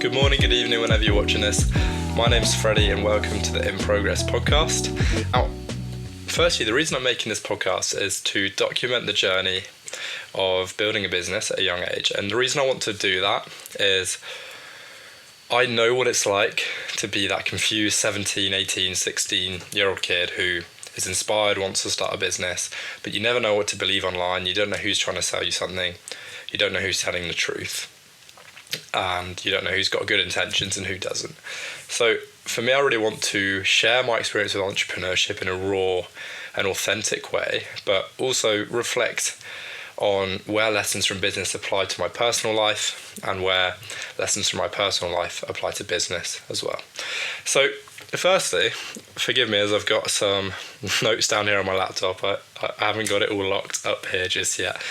Good morning, good evening, whenever you're watching this. My name's Freddie and welcome to the InProgress podcast. Now, firstly, the reason I'm making this podcast is to document the journey of building a business at a young age. And the reason I want to do that is I know what it's like to be that confused 17, 18, 16-year-old kid who is inspired, wants to start a business, but you never know what to believe online. You don't know who's trying to sell you something. You don't know who's telling the truth. And you don't know who's got good intentions and who doesn't. So for me, I really want to share my experience with entrepreneurship in a raw and authentic way, but also reflect on where lessons from business apply to my personal life and where lessons from my personal life apply to business as well. So firstly, forgive me as I've got some notes down here on my laptop. I haven't got it all locked up here just yet.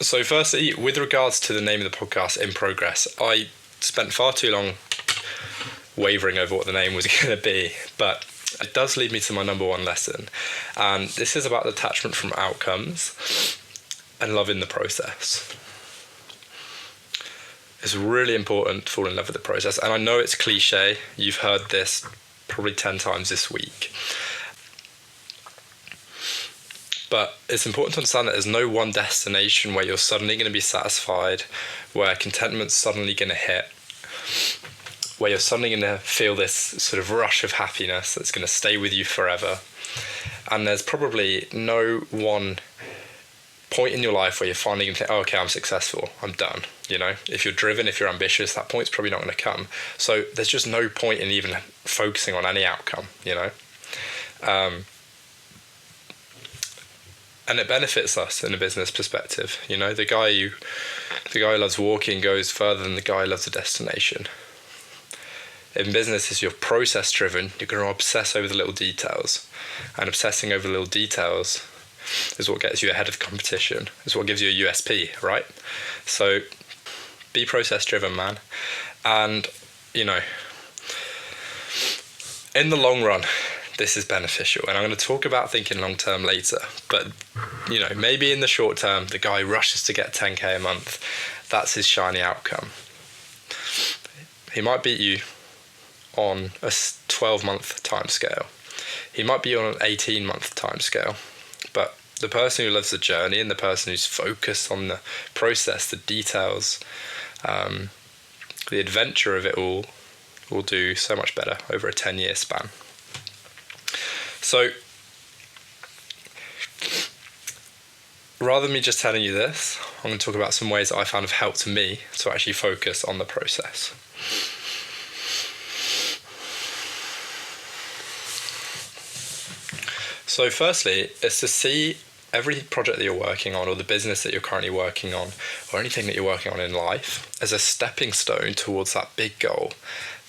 So firstly, with regards to the name of the podcast, InProgress, I spent far too long wavering over what the name was going to be, but it does lead me to my number one lesson. And this is about detachment from outcomes and loving the process. It's really important to fall in love with the process. And I know it's cliche. You've heard this probably 10 times this week. But it's important to understand that there's no one destination where you're suddenly going to be satisfied, where contentment's suddenly going to hit, where you're suddenly going to feel this sort of rush of happiness that's going to stay with you forever. And there's probably no one point in your life where you're finally going to think, oh, okay, I'm successful, I'm done. You know, if you're driven, if you're ambitious, that point's probably not going to come. So there's just no point in even focusing on any outcome, you know. And it benefits us in a business perspective. You know, the guy who loves walking goes further than the guy who loves the destination. In business, if you're process driven, you're going to obsess over the little details. And obsessing over the little details is what gets you ahead of the competition. Is what gives you a USP, right? So be process driven, man. And, you know, in the long run, this is beneficial. And I'm going to talk about thinking long term later. But, you know, maybe in the short term, the guy rushes to get 10k a month. That's his shiny outcome. He might beat you on a 12-month time scale. He might be on an 18-month time scale. But the person who loves the journey and the person who's focused on the process, the details, the adventure of it all will do so much better over a 10-year span. So rather than me just telling you this, I'm going to talk about some ways that I found have helped me to actually focus on the process. So firstly, it's to see every project that you're working on or the business that you're currently working on or anything that you're working on in life as a stepping stone towards that big goal,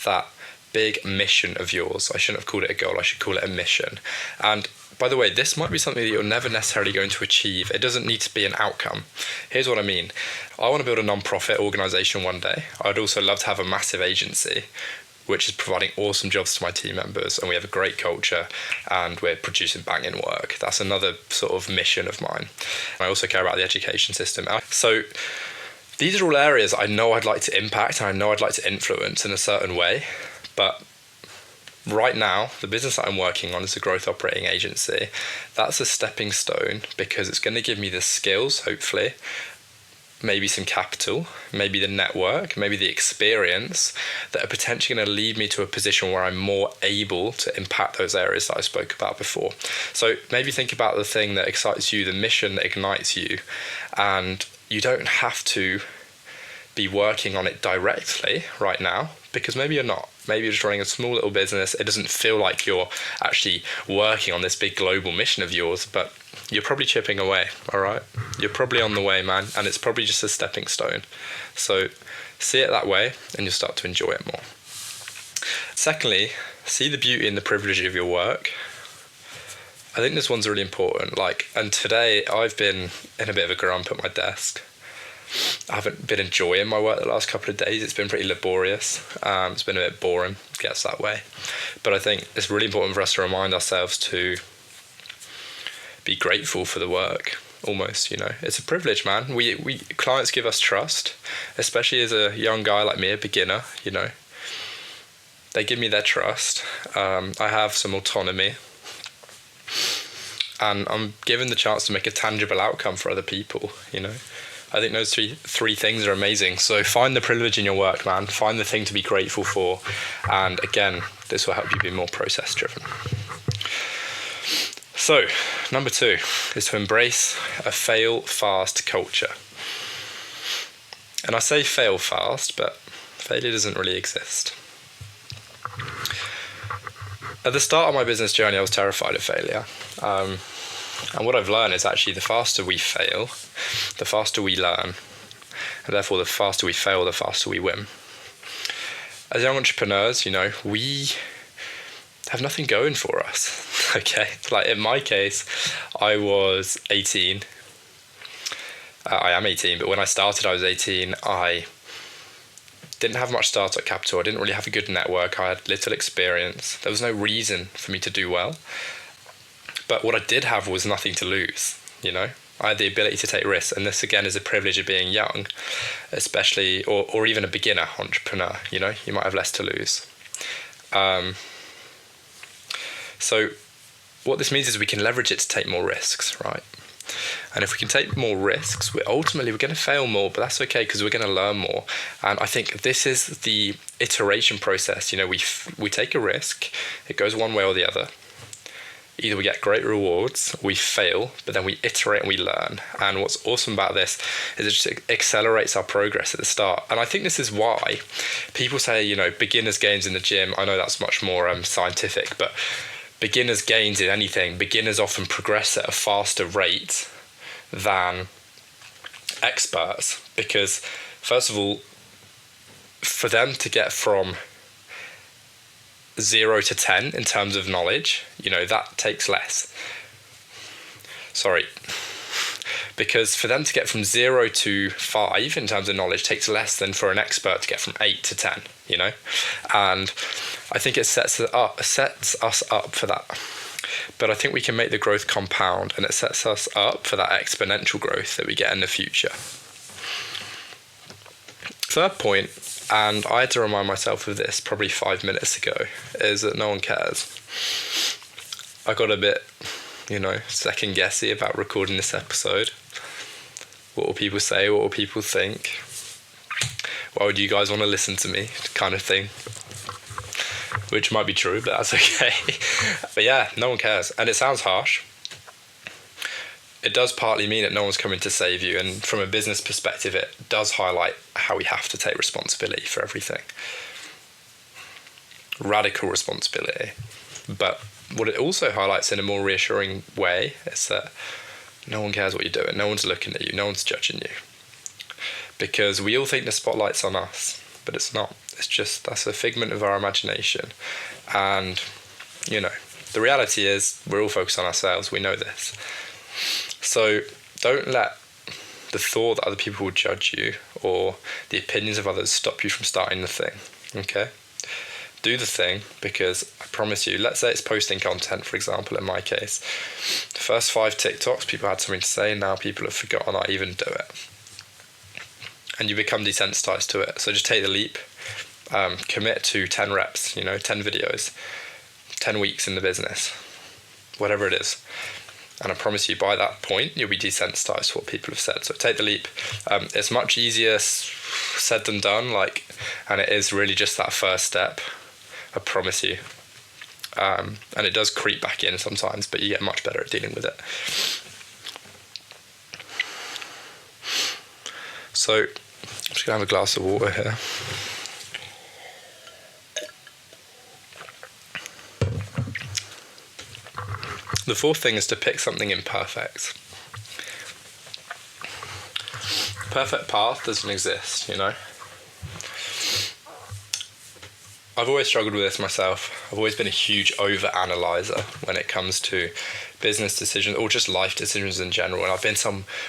that big mission of yours. I shouldn't have called it a goal, I should call it a mission. And by the way, this might be something that you're never necessarily going to achieve. It doesn't need to be an outcome. Here's what I mean. I want to build a non-profit organisation one day. I'd also love to have a massive agency which is providing awesome jobs to my team members, and we have a great culture and we're producing banging work. That's another sort of mission of mine. I also care about the education system. So these are all areas I know I'd like to impact and I know I'd like to influence in a certain way. But right now, the business that I'm working on is a growth operating agency. That's a stepping stone because it's going to give me the skills, hopefully, maybe some capital, maybe the network, maybe the experience that are potentially going to lead me to a position where I'm more able to impact those areas that I spoke about before. So maybe think about the thing that excites you, the mission that ignites you, and you don't have to be working on it directly right now because maybe you're not. Maybe you're just running a small little business. It doesn't feel like you're actually working on this big global mission of yours, but you're probably chipping away, all right? You're probably on the way, man, and it's probably just a stepping stone. So see it that way and you'll start to enjoy it more. Secondly, see the beauty and the privilege of your work. I think this one's really important. And today I've been in a bit of a grump at my desk. I haven't been enjoying my work the last couple of days. It's been pretty laborious. It's been a bit boring. It gets that way. But I think it's really important for us to remind ourselves to be grateful for the work. Almost, you know, it's a privilege, man. We clients give us trust, especially as a young guy like me, a beginner. You know, They give me their trust. I have some autonomy. And I'm given the chance to make a tangible outcome for other people, you know. I think those three things are amazing. So find the privilege in your work, man. Find the thing to be grateful for. And again, this will help you be more process driven. So, number 2 is to embrace a fail fast culture. And I say fail fast, but failure doesn't really exist. At the start of my business journey, I was terrified of failure. And what I've learned is actually the faster we fail, the faster we learn. And therefore, the faster we fail, the faster we win. As young entrepreneurs, you know, we have nothing going for us. Okay, like in my case, I was 18. I am 18, but when I started, I was 18. I didn't have much startup capital. I didn't really have a good network. I had little experience. There was no reason for me to do well. But what I did have was nothing to lose, you know. I had the ability to take risks, and this again is a privilege of being young, especially, or even a beginner entrepreneur, you know. You might have less to lose. So what this means is we can leverage it to take more risks, right? And if we can take more risks, we're going to fail more, but that's okay because we're going to learn more. And I think this is the iteration process. You know, we take a risk, it goes one way or the other. Either we get great rewards, we fail, but then we iterate and we learn. And what's awesome about this is it just accelerates our progress at the start. And I think this is why people say, you know, beginner's gains in the gym. I know that's much more scientific, but beginners' gains in anything, beginners often progress at a faster rate than experts, because first of all, for them to get from 0 to 10 in terms of knowledge, you know, that takes less. Because for them to get from 0 to 5 in terms of knowledge takes less than for an expert to get from 8 to 10, you know? And I think it sets us up for that. But I think we can make the growth compound, and it sets us up for that exponential growth that we get in the future. Third point, and I had to remind myself of this probably 5 minutes ago, is that no one cares. I got a bit, you know, second guessy about recording this episode. What will people say? What will people think? Why would you guys want to listen to me? Kind of thing. Which might be true, but that's okay. But yeah, no one cares. And it sounds harsh. It does partly mean that no one's coming to save you. And from a business perspective, it does highlight how we have to take responsibility for everything. Radical responsibility. But what it also highlights in a more reassuring way is that no one cares what you're doing. No one's looking at you. No one's judging you. Because we all think the spotlight's on us, but it's not. It's just, that's a figment of our imagination. And, you know, the reality is we're all focused on ourselves. We know this. So don't let the thought that other people will judge you or the opinions of others stop you from starting the thing, okay? Do the thing, because I promise you, let's say it's posting content, for example, in my case. The first 5 TikToks, people had something to say, now people have forgotten I even do it. And you become desensitized to it. So just take the leap, commit to 10 reps, 10 videos, 10 weeks in the business, whatever it is. And I promise you, by that point, you'll be desensitized to what people have said. So take the leap. It's much easier said than done, and it is really just that first step. I promise you. And it does creep back in sometimes, but you get much better at dealing with it. So I'm just going to have a glass of water here. The fourth thing is to pick something imperfect. Perfect path doesn't exist, I've always struggled with this myself. I've always been a huge over-analyzer when it comes to business decisions or just life decisions in general. And I've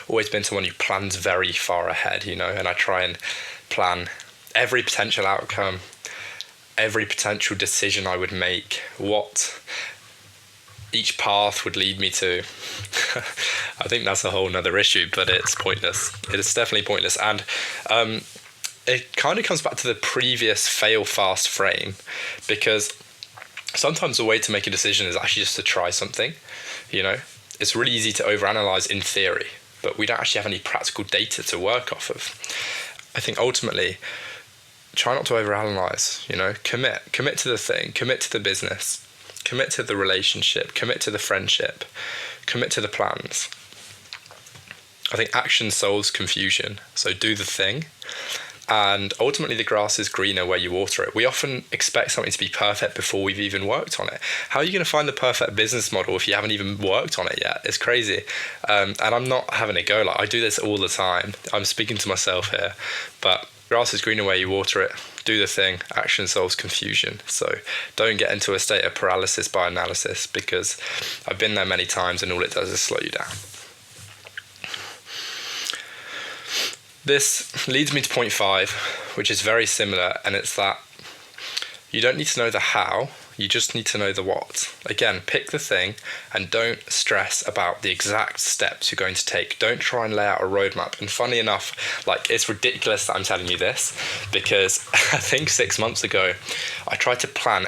always been someone who plans very far ahead, and I try and plan every potential outcome, every potential decision I would make, what each path would lead me to. I think that's a whole nother issue, but it's pointless. It is definitely pointless. And it kind of comes back to the previous fail fast frame, because sometimes the way to make a decision is actually just to try something. It's really easy to overanalyze in theory, but we don't actually have any practical data to work off of. I think ultimately, try not to overanalyze. Commit to the thing, commit to the business, commit to the relationship, commit to the friendship, commit to the plans. I think action solves confusion, so do the thing. And ultimately, the grass is greener where you water it. We often expect something to be perfect before we've even worked on it. How are you going to find the perfect business model if you haven't even worked on it yet? It's crazy. And I'm not having a go. Like, I do this all the time. I'm speaking to myself here. But grass is greener where you water it. Do the thing. Action solves confusion. So don't get into a state of paralysis by analysis, because I've been there many times and all it does is slow you down. This leads me to point 5, which is very similar, and it's that you don't need to know the how, you just need to know the what. Again, pick the thing and don't stress about the exact steps you're going to take. Don't try and lay out a roadmap. And funny enough, it's ridiculous that I'm telling you this, because I think 6 months ago, I tried to plan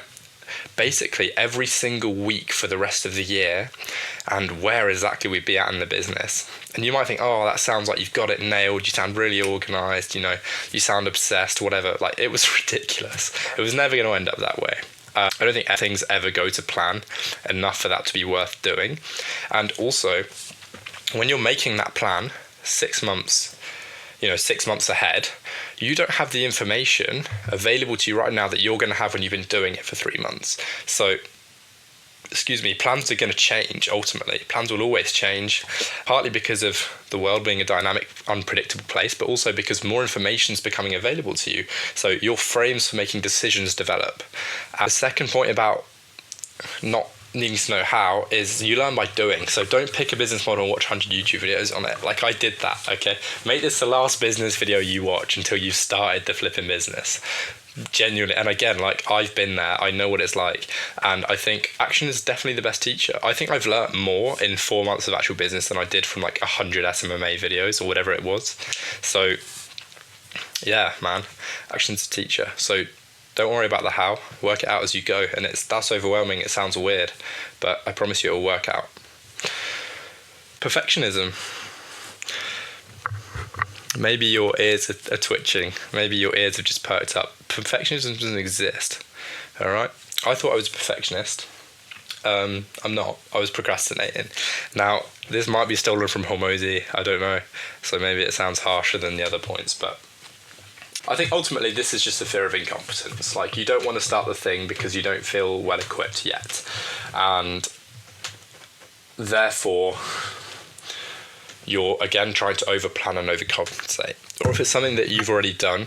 basically every single week for the rest of the year and where exactly we'd be at in the business. And you might think, oh, that sounds like you've got it nailed, you sound really organised, you sound obsessed, whatever. It was ridiculous. It was never going to end up that way. I don't think things ever go to plan enough for that to be worth doing. And also, when you're making that plan 6 months, 6 months ahead, you don't have the information available to you right now that you're going to have when you've been doing it for 3 months. So, plans are going to change ultimately. Plans will always change, partly because of the world being a dynamic, unpredictable place, but also because more information is becoming available to you. So your frames for making decisions develop. And the second point about not needing to know how is you learn by doing. So don't pick a business model and watch 100 YouTube videos on it. I did that, okay? Make this the last business video you watch until you've started the flipping business. Genuinely. And again, I've been there, I know what it's like, and I think action is definitely the best teacher. I think I've learnt more in 4 months of actual business than I did from 100 SMMA videos or whatever it was. So yeah, man, action's a teacher. So don't worry about the how, work it out as you go. And that's overwhelming, it sounds weird, but I promise you it'll work out. Perfectionism. Maybe your ears are twitching. Maybe your ears have just perked up. Perfectionism doesn't exist. All right? I thought I was a perfectionist. I'm not. I was procrastinating. Now, this might be stolen from Hormozy. I don't know. So maybe it sounds harsher than the other points. But I think ultimately this is just a fear of incompetence. You don't want to start the thing because you don't feel well equipped yet. And therefore, you're again trying to overplan and overcompensate. Or if it's something that you've already done,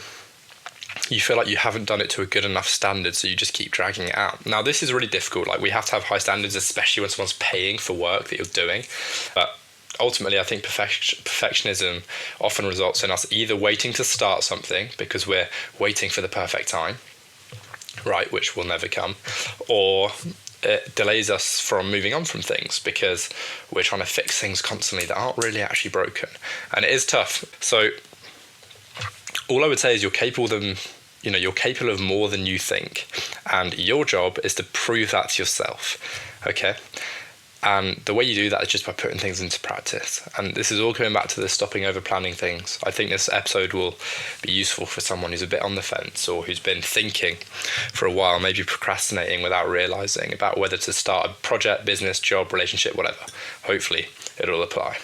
you feel like you haven't done it to a good enough standard, so you just keep dragging it out. Now, this is really difficult. We have to have high standards, especially when someone's paying for work that you're doing. But ultimately, I think perfectionism often results in us either waiting to start something because we're waiting for the perfect time, right, which will never come, or it delays us from moving on from things because we're trying to fix things constantly that aren't really actually broken. And it is tough. So all I would say is you're capable of more than you think. And your job is to prove that to yourself. Okay? And the way you do that is just by putting things into practice. And this is all coming back to the stopping over planning things. I think this episode will be useful for someone who's a bit on the fence or who's been thinking for a while, maybe procrastinating without realizing about whether to start a project, business, job, relationship, whatever. Hopefully it'll apply.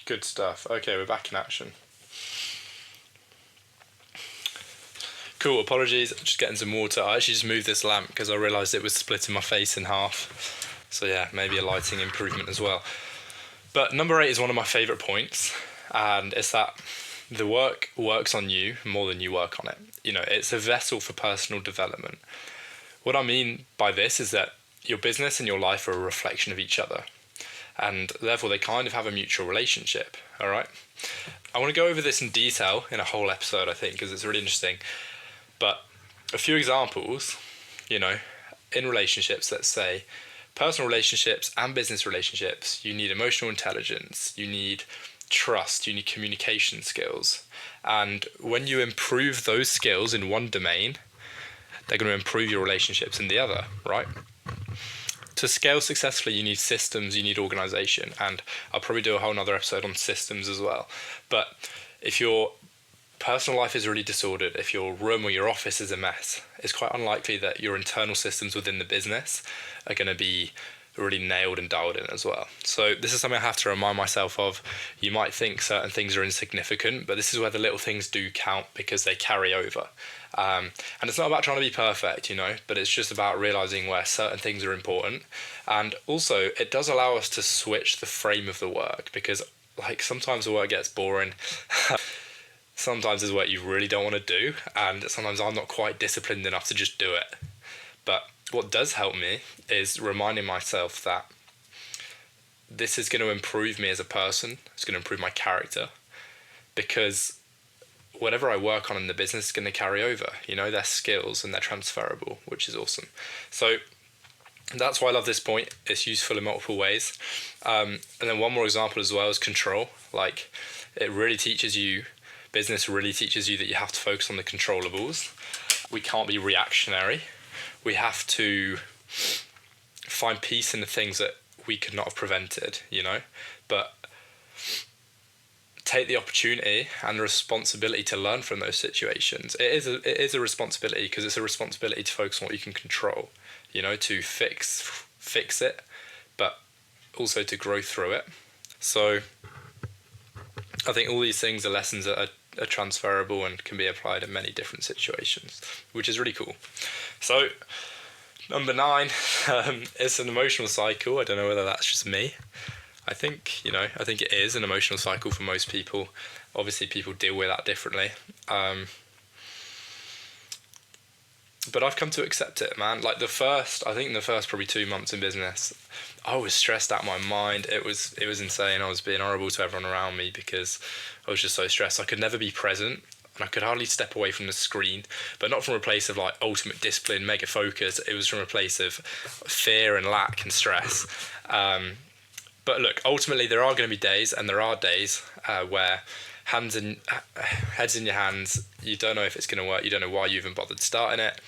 Good stuff. Okay, we're back in action. Cool, apologies, just getting some water. I actually just moved this lamp because I realised it was splitting my face in half. So yeah, maybe a lighting improvement as well. But number 8 is one of my favourite points, and it's that the work works on you more than you work on it. It's a vessel for personal development. What I mean by this is that your business and your life are a reflection of each other, and therefore they kind of have a mutual relationship, all right? I want to go over this in detail in a whole episode, I think, because it's really interesting. But a few examples, in relationships, let's say, personal relationships and business relationships, you need emotional intelligence, you need trust, you need communication skills. And when you improve those skills in one domain, they're going to improve your relationships in the other, right? To scale successfully, you need systems, you need organization. And I'll probably do a whole nother episode on systems as well. But if your personal life is really disordered, if your room or your office is a mess, it's quite unlikely that your internal systems within the business are going to be really nailed and dialed in as well. So this is something I have to remind myself of. You might think certain things are insignificant, but this is where the little things do count because they carry over. And it's not about trying to be perfect, but it's just about realizing where certain things are important. And also it does allow us to switch the frame of the work, because like sometimes the work gets boring. Sometimes there's work you really don't want to do, and sometimes I'm not quite disciplined enough to just do it. But what does help me is reminding myself that this is going to improve me as a person. It's going to improve my character, because whatever I work on in the business is going to carry over. They're skills and they're transferable, which is awesome. So that's why I love this point. It's useful in multiple ways. And then one more example as well is control. Like, it really teaches you, business really teaches you that you have to focus on the controllables. We can't be reactionary. We have to find peace in the things that we could not have prevented, but take the opportunity and the responsibility to learn from those situations. It is a responsibility, because it's a responsibility to focus on what you can control, to fix it, but also to grow through it. So I think all these things are lessons that are transferable and can be applied in many different situations, which is really cool. So number 9, it's an emotional cycle. I don't know whether that's just me. I think it is an emotional cycle for most people. Obviously, people deal with that differently. But I've come to accept it, man. Like the first probably 2 months in business, I was stressed out of my mind. It was insane. I was being horrible to everyone around me because I was just so stressed. I could never be present, and I could hardly step away from the screen, but not from a place of like ultimate discipline, mega focus. It was from a place of fear and lack and stress. But look, ultimately there are going to be days, and there are days where heads in your hands, you don't know if it's going to work, you don't know why you even bothered starting it,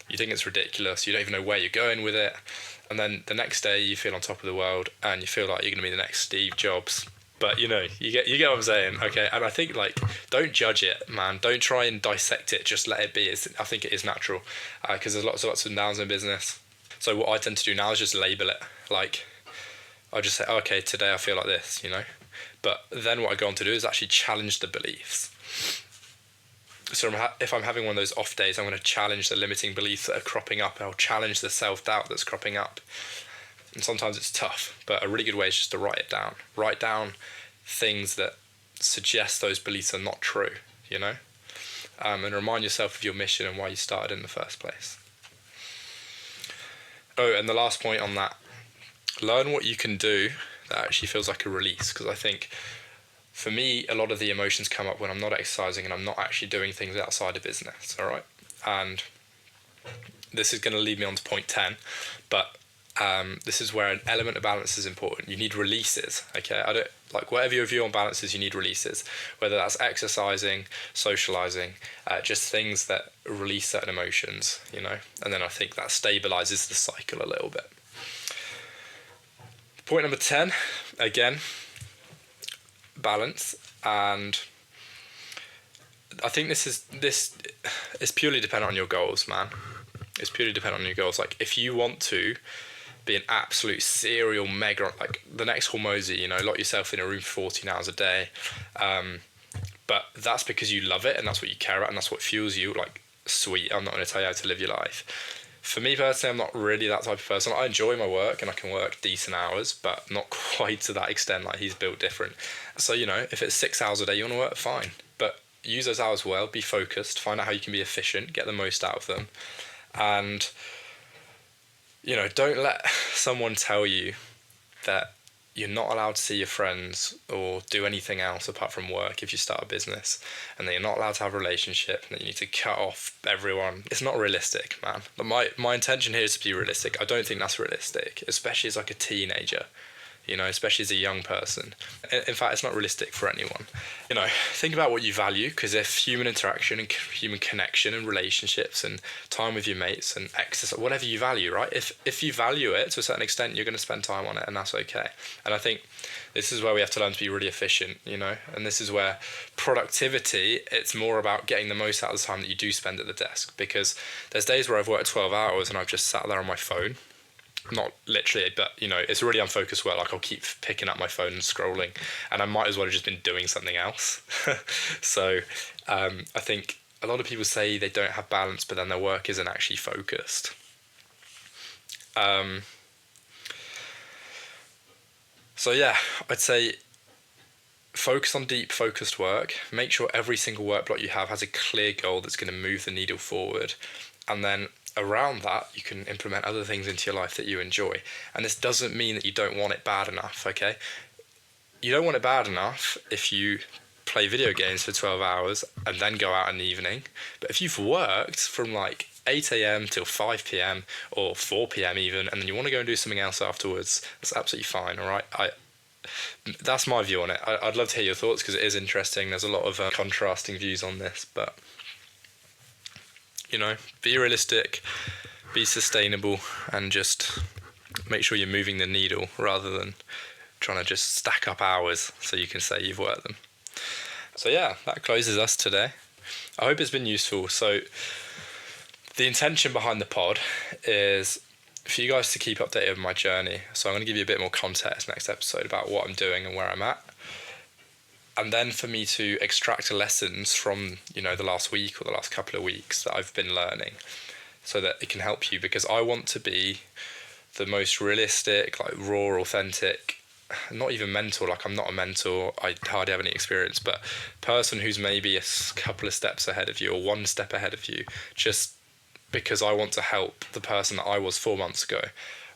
you think it's ridiculous, you don't even know where you're going with it, and then the next day you feel on top of the world and you feel like you're going to be the next Steve Jobs. But you get what I'm saying, okay? And I think, like, don't judge it, man. Don't try and dissect it. Just let it be. I think it is natural, because there's lots of ups and downs in business. So what I tend to do now is just label it. Like, I just say, okay, today I feel like this, But then what I go on to do is actually challenge the beliefs. So if I'm having one of those off days, I'm going to challenge the limiting beliefs that are cropping up, and I'll challenge the self-doubt that's cropping up. And sometimes it's tough, but a really good way is just to write it down. Write down things that suggest those beliefs are not true, and remind yourself of your mission and why you started in the first place. Oh, and the last point on that, learn what you can do that actually feels like a release, because I think for me, a lot of the emotions come up when I'm not exercising and I'm not actually doing things outside of business, all right? And this is going to lead me on to point 10, but this is where an element of balance is important. You need releases, okay? Whatever your view on balance is, you need releases, whether that's exercising, socializing, just things that release certain emotions, and then I think that stabilizes the cycle a little bit. Point number 10, again, balance. And I think this is purely dependent on your goals, man. It's purely dependent on your goals. Like, if you want to be an absolute serial mega, like the next Hormozy, lock yourself in a room for 14 hours a day, but that's because you love it and that's what you care about and that's what fuels you, like, sweet, I'm not going to tell you how to live your life. For me personally, I'm not really that type of person. I enjoy my work and I can work decent hours, but not quite to that extent. Like, he's built different. So, if it's 6 hours a day you want to work, fine, but use those hours well, be focused, find out how you can be efficient, get the most out of them. And don't let someone tell you that you're not allowed to see your friends or do anything else apart from work if you start a business, and that you're not allowed to have a relationship, and that you need to cut off everyone. It's not realistic, man. But my intention here is to be realistic. I don't think that's realistic, especially as like a teenager. especially as a young person. In fact, it's not realistic for anyone. Think about what you value, because if human interaction and human connection and relationships and time with your mates and exercise, whatever you value, right? If you value it to a certain extent, you're going to spend time on it, and that's okay. And I think this is where we have to learn to be really efficient, and this is where productivity, it's more about getting the most out of the time that you do spend at the desk, because there's days where I've worked 12 hours and I've just sat there on my phone. Not literally, but it's really unfocused work. Like, I'll keep picking up my phone and scrolling, and I might as well have just been doing something else. So I think a lot of people say they don't have balance, but then their work isn't actually focused. So yeah, I'd say focus on deep focused work. Make sure every single work block you have has a clear goal that's going to move the needle forward, and then around that you can implement other things into your life that you enjoy. And this doesn't mean that you don't want it bad enough, okay? You don't want it bad enough if you play video games for 12 hours and then go out in the evening. But if you've worked from like 8 a.m. till 5 p.m. or 4 p.m. even, and then you want to go and do something else afterwards, that's absolutely fine, all right? That's my view on it. I'd love to hear your thoughts, because it is interesting. There's a lot of contrasting views on this, but be realistic, be sustainable, and just make sure you're moving the needle rather than trying to just stack up hours so you can say you've worked them. So yeah, that closes us today. I hope it's been useful. So the intention behind the pod is for you guys to keep updated with my journey. So I'm going to give you a bit more context next episode about what I'm doing and where I'm at. And then for me to extract lessons from, the last week or the last couple of weeks that I've been learning, so that it can help you, because I want to be the most realistic, like raw, authentic, not even mentor, like I'm not a mentor, I hardly have any experience, but person who's maybe a couple of steps ahead of you or one step ahead of you, just because I want to help the person that I was 4 months ago.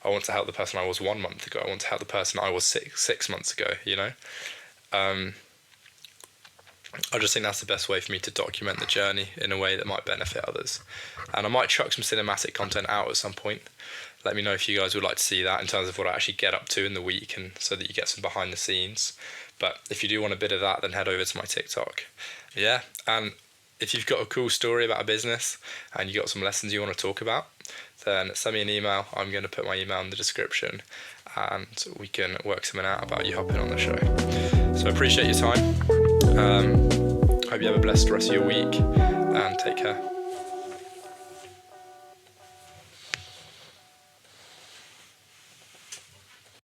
I want to help the person I was 1 month ago. I want to help the person I was six months ago, I just think that's the best way for me to document the journey in a way that might benefit others. And I might chuck some cinematic content out at some point. Let me know if you guys would like to see that in terms of what I actually get up to in the week, and so that you get some behind the scenes. But if you do want a bit of that, then head over to my TikTok. Yeah, and if you've got a cool story about a business and you got some lessons you want to talk about, then send me an email. I'm going to put my email in the description, and we can work something out about you hopping on the show. So I appreciate your time. Hope you have a blessed rest of your week, and take care.